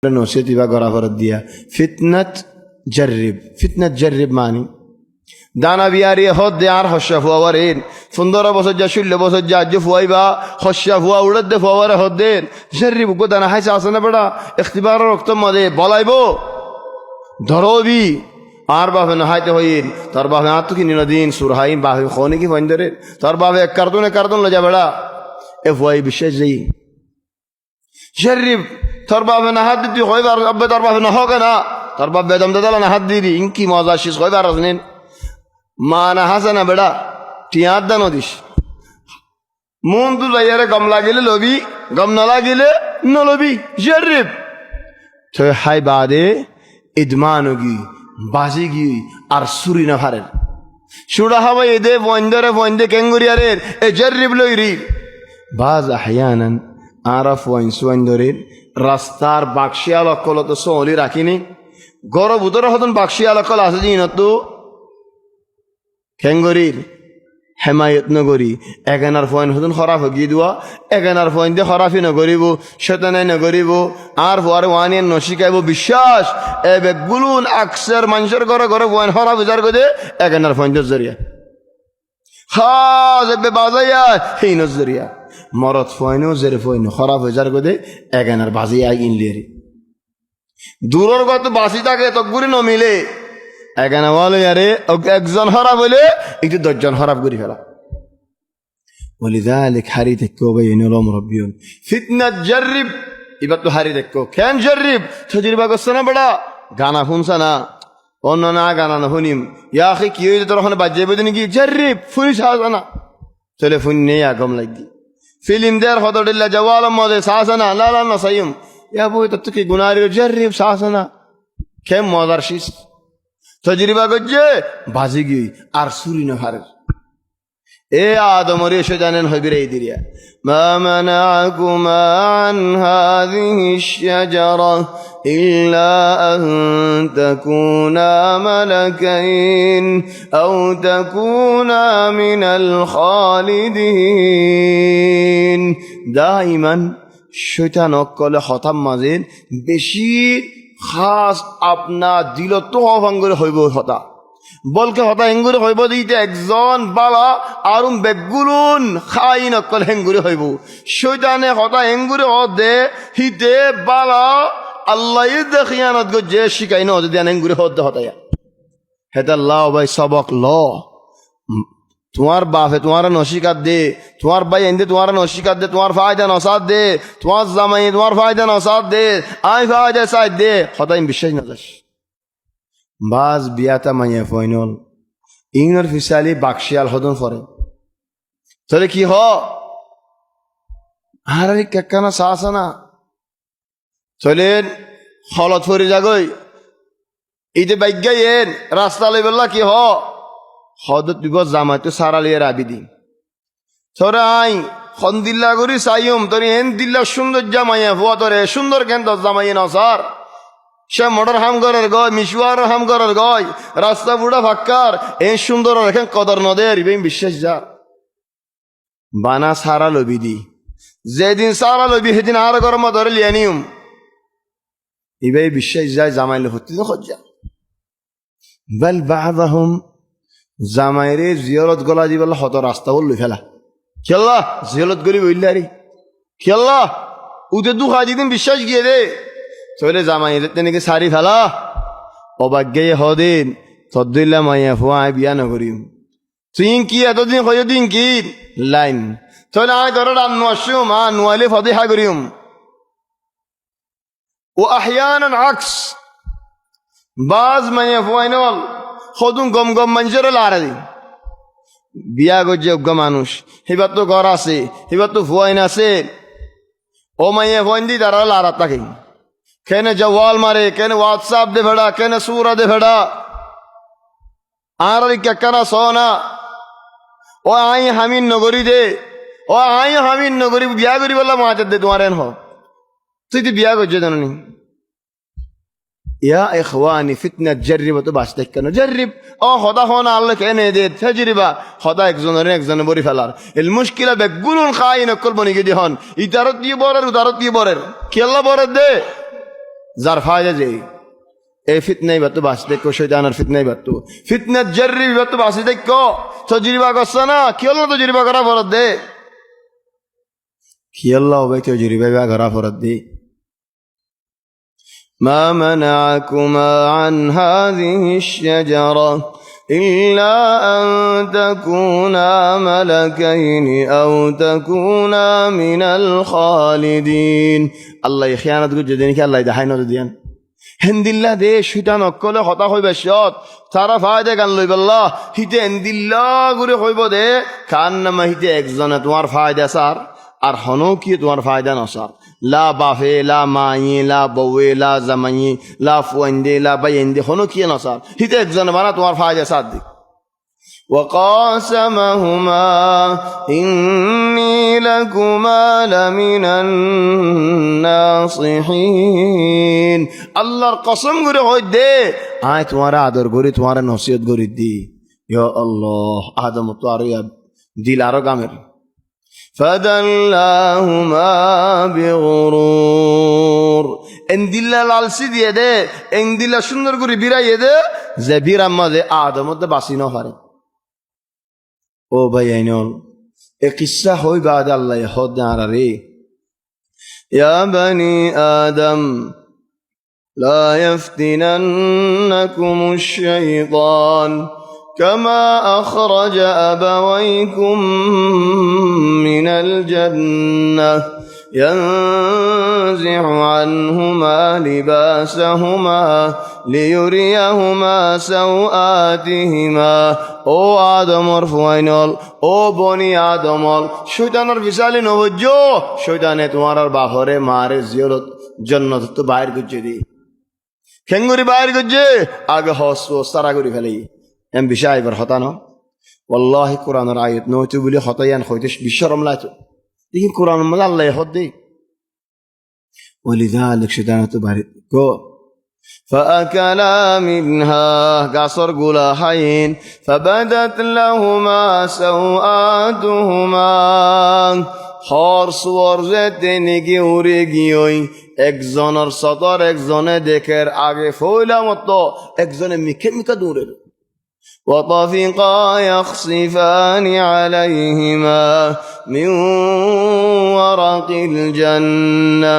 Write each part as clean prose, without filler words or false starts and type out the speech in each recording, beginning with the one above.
নসিহত ইবা গড়া ফরত দিয়া ফিতনাত জারিব মানি দানা বিয়ারি হদ দে আর হস্যা ফুয়ারেন 15 বছর যা 16 বছর যা আজ ফুয়াইবা হস্যা ফুয়া উড়ত দে ফুয়ারে হদ দেন জারিব গো দানা হাইসা আছে না বেড়া ইখতিবার রক্ত মদে বলাইবো ধরবি আর বাপে না হাইতে হইন তোর বাপে আর তো কি নিনদিন সুরহাইন বাপে খনি কি ফন্দরে তোর বাপে এক কার্টুন লজা বেড়া এ ফুয়াই বিশ্বাস যাই জারিব তোর বাপে না হাত দিতে হইবার আব্বে তোর বাপে না হোক না তোর বাপ বেদম দাদা না হাত দিদি ইনকি মজা শেষ হইবার আসলেন মা না হাসে না বেড়া টিয়ার দানো দিস মন তু লাইয়ারে গম লাগিলে লবি গম না লাগিলে নলবি জারিব তো হাই বাদে ইদমানগি বাজিগি আর সুরি না ফারেন সুরা হাওয়া এদে বন্দরে কেঙ্গুরিয়ারের এ জারিব লইরি বাজ আহয়ানান আরাফ ওয়াইন সুয়াইন্দরের রাস্তার বাক্সিয়াল অকল তো সলি রাখিনি গড় ভিতরে হতন বাক্সিয়াল অকল আছে দিন তো খেঙ্গরির হেমায়ত নগরী এগানার ফয়েন হতন খরাফ গিয়ে দেওয়া এগানার ফয়েন দিয়ে খরাফি নগরিব সেতানাই নগরিব আর হওয়ার ওয়ানিয়ান নশিকাইব বিশ্বাস এ বেগুলুন আকসার মানুষের ঘরে ঘরে ফয়েন খরাফ উজার করে এগানার ফয়েন জরিয়া খাস এবে বাজাইয়া সেই নজরিয়া মরত ফয়েনও জেরে ফয়েন খরাফ উজার করে এগানার বাজিয়া ইনলিয়ারি দূরের গত বাসি থাকে তকগুরি নমিলে এখানে বলে আরে একজন হরাপ হইলে একটু 10 জন হরাপ করে ফেলা বলি দালিক হারি দেখো ভাই এনলো মুরব্বিয়ন ফিতনাত জারিব এবার তো হারি দেখো কেন জারিব তজরিবা করছ না বড়া গানা শুনছ না অন্য না গানা না শুনিম ইয়া আখি কি হইছে তোর ওখানে বাজে বদি নাকি জারিব ফুরিস না চলে ফোন নেই আগম লাগি ফিল্ম দের হদডিল্লা জওয়াল মদে সাসনা লা লা না সাইম ইয়া বই তো কি গুনারি জারিব সাসনা কেম মজার শিস তজরিবা করছে বাজি গিয়ে আর সুরি না হারের এ আদমর এসে জানেন হবির এই দিরিয়া মা মানাকুমা আন হাযিহি আশ-শাজারা ইল্লা আন তাকুনা মালাকাইন আও তাকুনা মিনাল খালিদিন দাইমান শয়তান অকলে হতাম মাঝে বেশি খাস আপনা দিল তো অভাঙ্গরে হইব হতা বলকে হতা হেঙ্গুরে হইব দিতে একজন বালা আরুম বেগুলুন খাই নকল হেঙ্গুরে হইব শয়তানে হতা হেঙ্গুরে হদে হিতে বালা আল্লাহ দেখিয়ানত গো যে শিখাই ন যদি হেঙ্গুরে হদে হতায়া হেতা আল্লাহ ভাই সবক ল তোমার বাপে তোমার নসিকাত দে তোমার ভাই এনে তোমার নসিকাত দে তোমার ফায়দা নসাদ দে তোমার জামাই তোমার ফায়দা নসাদ দে আই ফায়দা সাইদ দে হতাই বিশ্বাস না যাস বাজ বিয়াতা মাইয়া ফয়নল ইংর ফিসালি বাক্সিয়াল হদন ফরে তাহলে কি হ আরে কেকানা সাসানা চলেন হলত ফরি যাগই ইদে বাইগাইন রাস্তা লইবল্লা কি হ হদত বিগত জামাই তো সারা লিয়ে রাবিদি তোরা আই খন দিল্লা করি চাইম তোর এন দিল্লা সুন্দর জামাইয়া ভুয়া তোরে সুন্দর কেন তোর জামাইয়ে ন স্যার সে মোটর হাম করার গয় মিশুয়ার হাম করার গয় রাস্তা বুড়া ফাক্কার এ সুন্দর রেখে কদর নদের ইবেন বিশ্বাস যা বানা সারা লবি দি যেদিন সারা লবি সেদিন আর গরম ধরে লিয়ে নিয়ম ইবে বিশ্বাস যায় জামাইলে হতে তো খোঁজা বল বাদাহুম জামাইরে জিয়রত গলা দিবল হত রাস্তা বললো ফেলা খেলা জিয়রত গলি বললারি খেলা উদে দুখা যেদিন বিশ্বাস গিয়ে দে চলে জামাইরে তেনেকে সারি ফেলা অবাগ্যে হদিন তদ্দিল্লা মাইয়া ফুয়া বিয়া নকরিম তুই কি এতদিন হয়ে দিন কি লাইন চলে আয় ধরো রান্নু আসুম নোয়াইলে ফদিহা করিম ও আহিয়ান আকস বাজ মাইয়া ফুয়াইনল সদুন গম গম মানুষের লারা দি বিয়া গজ্জে অজ্ঞ মানুষ সেবার তো ঘর আছে সেবার তো ফুয়াইন আছে ও মাইয়া ফুয়াইন দি তারা লারা থাকে কেনে জওয়াল মারে কেনে হোয়াটসঅ্যাপ দে ভেড়া কেনে সুরা দে ভেড়া আর কেকানা সোনা ও আই হামিন নগরী দে ও আই হামিন নগরী বিয়া করি বললাম মাছ দে তোমার এন হ তুই তো বিয়া করছে জানি ইয়া ইখওয়ানি ফিতনাত জারিব তো বাস দেখ কেন জারিব ও খোদা হনা আল্লাহ কেনে দে তাজরিবা খোদা একজনের বরি ফেলার এল মুশকিলা বেগুলুন খাই নকল বনি গদি হন ইতারত দিয়ে বরের উতারত দিয়ে বরের কেল্লা বরের দে যার ফায়দা যে এই ফিতনাই বাতো বাঁচি দেখো শৈতানের ফিতনাই বাতো ফিতনার জররি বাতো বাঁচি দেখো তজরিবা করছে না কি হল তজরিবা করা ফরত দে কি আল্লাহ ভাই তজরিবা করা ফরত দে ما منعكما عن هذه الشجرة إلا أن تكونا ملكين أو تكونا من الخالدين الله يخيانة جدينك الله يدحين وديان هندillah দে শয়তান অকলে কথা কইবে সত তারা ফায়দা গান লইবে আল্লাহ হিতে হন্দিল্লাহ করে কইব দে কান নামা হিতে একজনে তোমার ফায়দা সার আর হনো কি তোমার ফায়দা নসার লা বাফে লা মাই লা বউয়ে লা জামাই লা ফুয়াইন্দে লা বাইন্দে হনো কি নসার হিতে একজনে বানা তোমার ফায়দা সার দি وقاسمهما إني لكما لمن الناصحين আল্লাহর কসম করে হই দে আয় তোমার আদর করি তোমার নসিহত করি দি ইয়া আল্লাহ আদম তো আর দিল আরো গামের فدلاهما بغرور ان দিল্লা লালসি দিয়ে দে en দিল্লা সুন্দর করে বিরাইয়ে দে যে বিরাম মাঝে আদম তো বাসি না পারে ও ভাই আইনল এ কিসসা হই বাদ আল্লাহ হদ আরে ইয়া বনি আদম لا يفتننكم الشيطان كما أخرج أبويكم من الجنة ينزع عنهما لباسهما ليريهما سوآتهما ও আদমর ফুয়াইনল ও বনি আদমল শয়তানের বিশালী নবজ্জ শয়তানে তোমার বাহরে মারে জিয়রত জন্নত তো বাইর করছে দি খেঙ্গুরি বাইর করছে আগে হস সারা করে ফেলে এম বিষয় এবার হতানো ওয়াল্লাহি কোরআনের আয়াত নয়তো বলে হতায়ান হইতে বিশ্বরম লাইতো দেখি কোরআন মধ্যে আল্লাহ হদ দেই ولذلك شيطان তো বাইরে গো فأكلا منها قصر قولا حين فبدت لهما سوآتهما خار صور زتني گیوری گیوی একজনের সদর একজনে দেখের আগে ফইলা মতো একজনে মিকে মিকা দূরে وطفقا يخصفان عليهما من ورق الجنة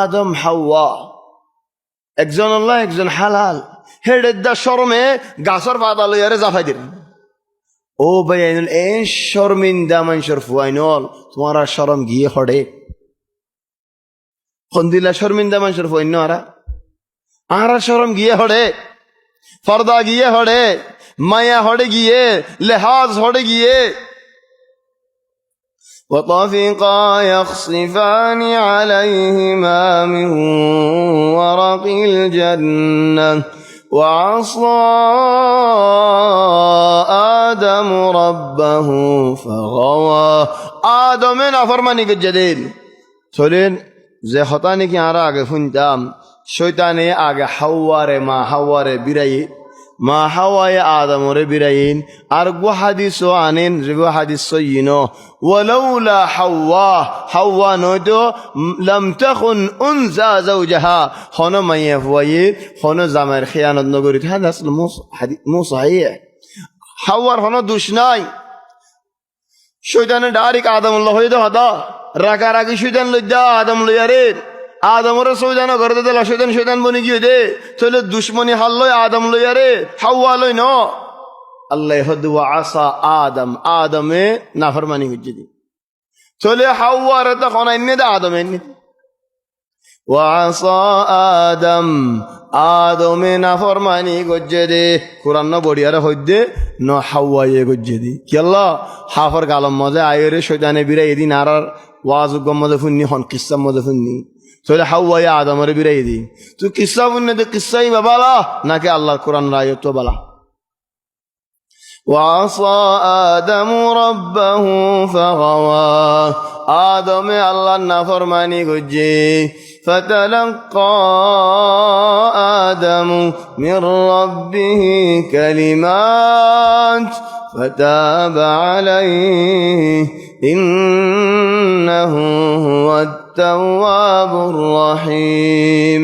آدم حواء একজন আল্লাহ একজন হালাল হেডের দা শরমে গাছর পাতা লইয়ারে জাফাই দিলেন ও ভাই আইনুল এ শর্মিন্দা মানুষের ফুয়াইনল তোমার আর শরম গিয়ে হড়ে খন্দিলা শর্মিন্দা মানুষের ফুয়াইন আর শরম গিয়ে হড়ে ফর্দা গিয়ে হড়ে মায়া হড়ে গিয়ে লেহাজ হড়ে গিয়ে وطفقا يخصفان عليهما من ورق الجنة وعصى آدم ربه فغوى آدم نافرمانی الجديد سولين زي خطاني كي عرا آگه فنتام شيطاني آگه حواره ما حواره براي ما حواي آدم ربراين أرجو حديث عنين رجو حديث صينه ولولا حواء نودو لم تخن أنثى زوجها خنا ما يفوي خنا زمر خيانة نقولت هذا أصل مو صحيح حواء خنا دوشناي شيطان دارك آدم الله يده هذا راكي شيطان لجدا آدم ليارين আদমরে শয়তান করে দিল শয়তান বনি গিয়ে দে তাহলে দুশমনি হাল লয় আদম লইয়া রে হাওয়া লয় ন আল্লাহ হদ ওয়া আসা আদমে নাফরমানি হচ্ছে দি তাহলে হাওয়া রে তখন এনে দে আদম এনে ওয়া আসা আদমে নাফরমানি গজ্জে দে কোরআন ন বড়িয়ারে হইদে ন হাওয়ায়ে গজ্জে দি কি আল্লাহ হাফর গালম মজে আয়রে শয়তানে বিরা এদিন আর ওয়াজ গম্মদে ফুন্নি হন কিসসা মজে ফুন্নি তাহলে হাওয়া আদমরে বিরাই দি তুই কিসসা বুনে দে কিসসাই বাবালা নাকি আল্লাহর কোরআন রায়ত বালা وعصى آدم ربه فغوى آدم الله نافرماني گجي فتلقى آدم من ربه كلمات فتاب عليه إنه هو التواب الرحيم